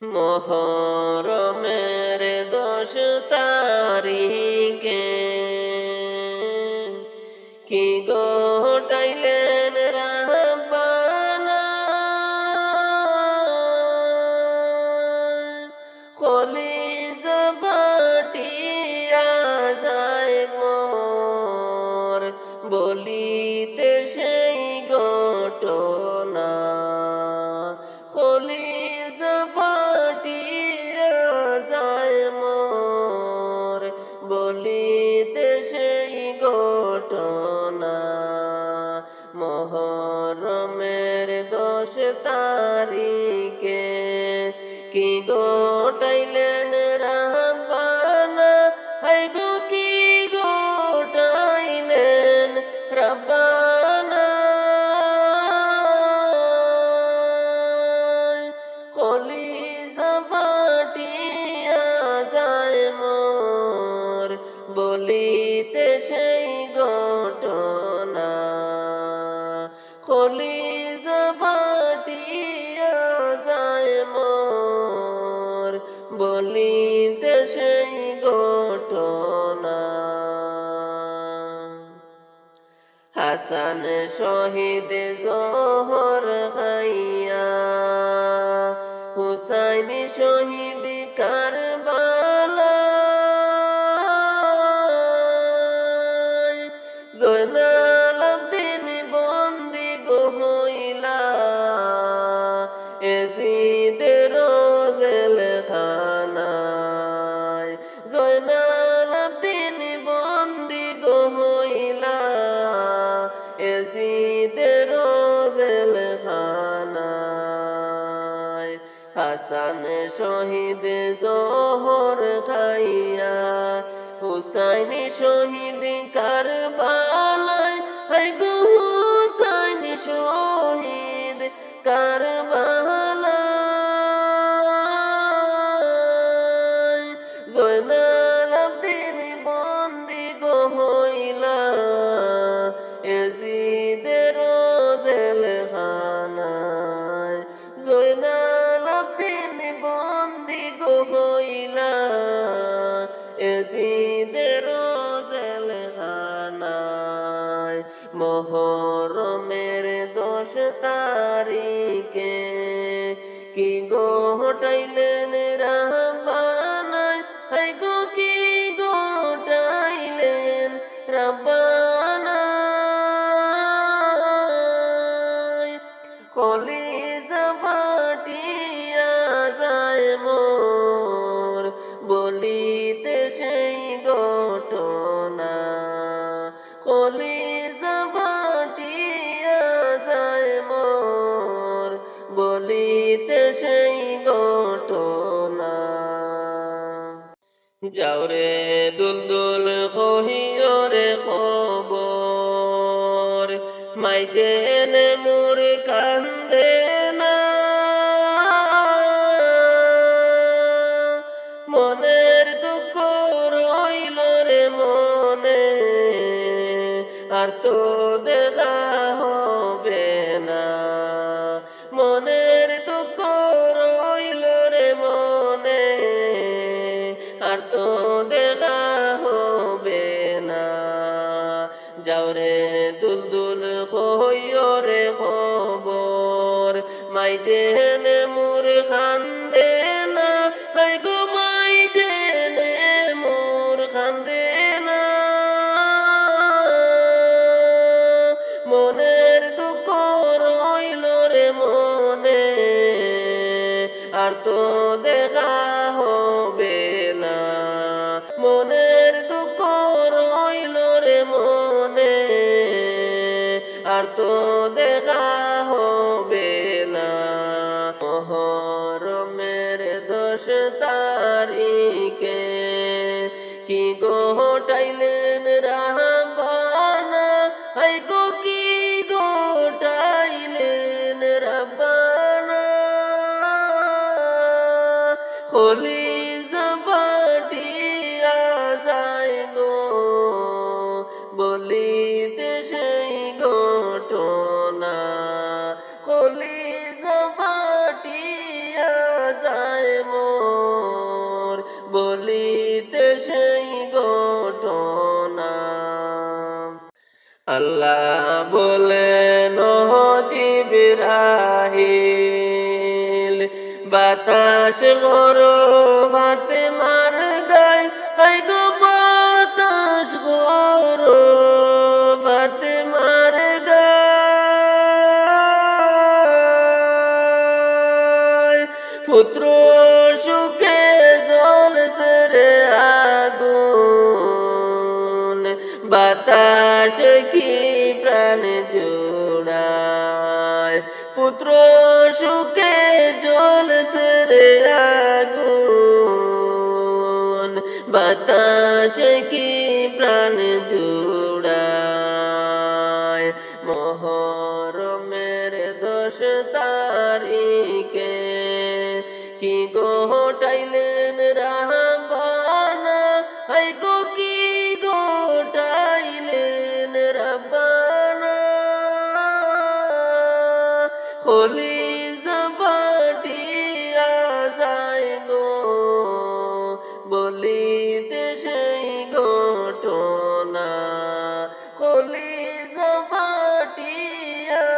মোহরমের 10 তারিখে কি ঘটাইলেন রাব্বানা, কলিজা ফাটিয়া যায় মোর, বলিতে সেই ঘটনা। কলিজা ফাটিয়া যায় মোর, বলিতে সেই ঘটনা। মোহরমের 10 তারিখে কি ঘটাইলেন রাব্বানা, হায়গো কি ঘটাইলেন রাব্বানা। কলিজা ফাটিয়া যায় মোর, বলিতে সেই ঘটনা। কলিজা ফাটিয়া যায় মোর, বলিতে সেই ঘটনা। হাসান শহীদ জোহর খাইয়া, হুসাইন শহীদ কারবালায়, জয়নাল আবদিন বন্দি হইলা এজিদের জেলখানায়। জয়নাল আবদিন বন্দি হইলা এজিদের জেলখানায়। হাসান শহীদ জোহর খাইয়া, হুসাইন শহীদ কারবালায়, হায়গো হুসাইন শহীদ কারবালায়। জয়নাল আবদিন বন্দি হইলা এজিদের জেলখানায়। জয়নাল আবদিন বন্দি হইলা এজিদের জেলখানায়। মোহরমের 10 তারিখে কি ঘটাইলেন রাব্বানা, হায়গো কি ঘটাইলেন রাব্বানা। কলিজা ফাটিয়া যায় মোর, বলিতে সেই ঘটনা। কলিজা ফাটিয়া যায় মোর, বলিতে সেই ঘটনা। যাওরে দুলদুল কহিয়রে খবর, মাইজেনে মোর কান্দে না। মনের দুঃখ রইল রে মনে, আর তো দেখা হবে না। মনের দুঃখ রইল রে মনে, আর তো দেখা হবে না। যাওরে দুলদুল কহিয়রে খবর, মাইজেনে মোর কান্দে না, হায়গো মাইজেনে মোর কান্দে না। মনের দুঃখ রইল রে মনে, আর তো দেখা হবে না। মনের দুঃখ রইল রে মনে, আর তো দেখা হবে না। মোহরমের 10 তারিখে কি ঘটাইলেন রাব্বানা, হায়গো কি ঘটাইলেন রাব্বানা। কলিজা ফাটিয়া যায় গো, বলিতে সেই ঘটনা। কলিজা ফাটিয়া যায় আল্লাহ বলেন ও জিবরাইল বাতাস গরফাতে মার গায় আই গো বাতাস গরফাতে মার গায় পুত্র সুখে জ্বলছে রে আগুন বাতাস কি প্রাণ জোড়ায় পুত্র সুখে জ্বলছে রে আগুন বাতাস কি প্রাণ জোড়ায় মহরমের 10 তারিখে কি গোটাইলেন রাব্বানা হাই গো কি গোটাইলেন রাব্বানা কলিজা ফাটিয়া যায় গো বলিতে সেই ঘটনা কলিজা ফাটিয়া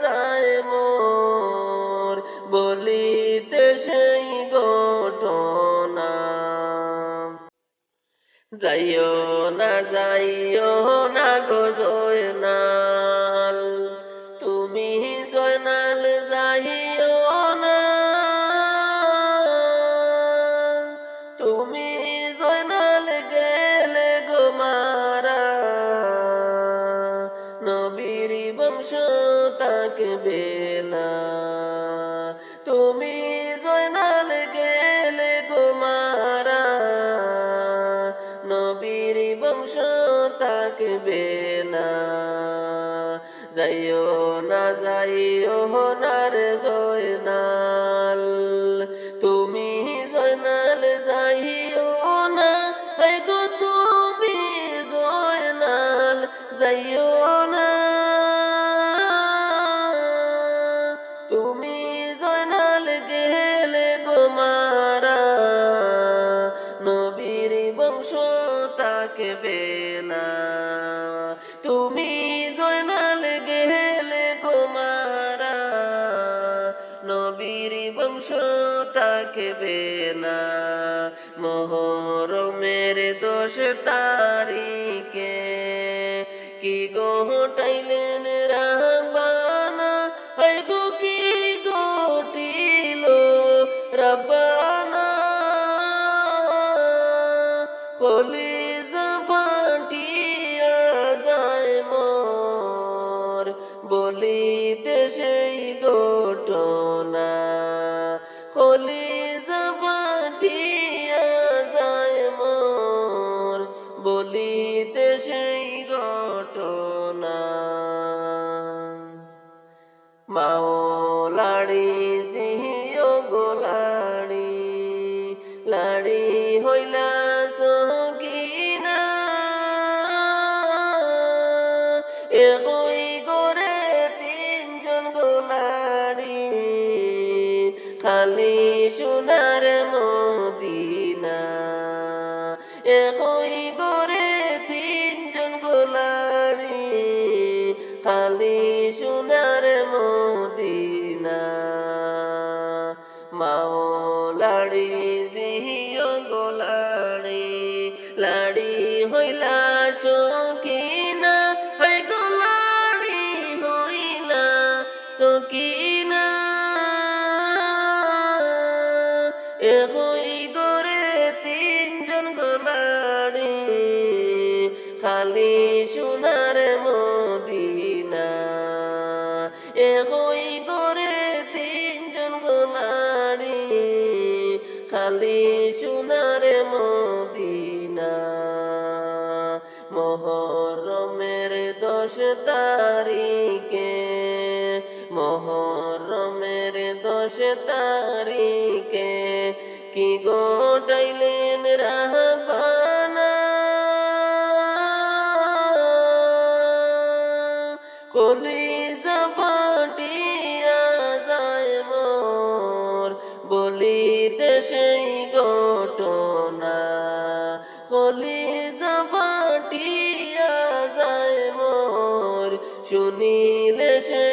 যায় মোর বলিতে সেই ঘটনা যাইও না গো জয়নাল তুমি জয়নাল যাইও না তুমি জয়নাল গেলে গো মারা নবীর বংশ থাকবে না তুমি জয়নাল গেলে গো মারা নবীর বংশ থাকবে না যাইও না রে জয়নাল তুমি জয়নাল যাইও না হাই গো তুমি জয়নাল যাইও না তুমি জয়নাল গেলে গো মারা নবীর বংশ থাকবে না তুমি জয়নাল গেলে গো মারা নবীর বংশ থাকবে না মহরমের 10 তারিখে কি গোটাইলেন রাব্বানা হাই গো কি গোটিল রাব্বানা কলিজা ফাটিয়া যায় মোর বলিতে সেই ঘটনা কলিজা ফাটিয়া যায় মোর বলিতে সেই ঘটনা মাওলাড়ি জিও গোলাড়ি লাড়ি হইলা সকিনা একই করে 3 জন গোলাড়ি খালি সোনার মদিনা একই করে 3 জন গোলাড়ি খালি সোনার মদিনা মাওলাড়ি জিও গোলাড়ি লাড়ি হইলা সকিনা হাই গোলাড়ি হইলা সকিনা একই করে 3 জন গোলাড়ি খালি সোনার মদিনা একই করে 3 জন গোলাড়ি খালি সোনার মদিনা মহরমের 10 তারিখে মহরমের 10 তারিখে কি গোটাইলেন রাব্বানা কলিজা ফাটিয়া যায় মোর বলিতে সেই ঘটনা কলিজা ফাটিয়া যায় মোর শুনিলে সে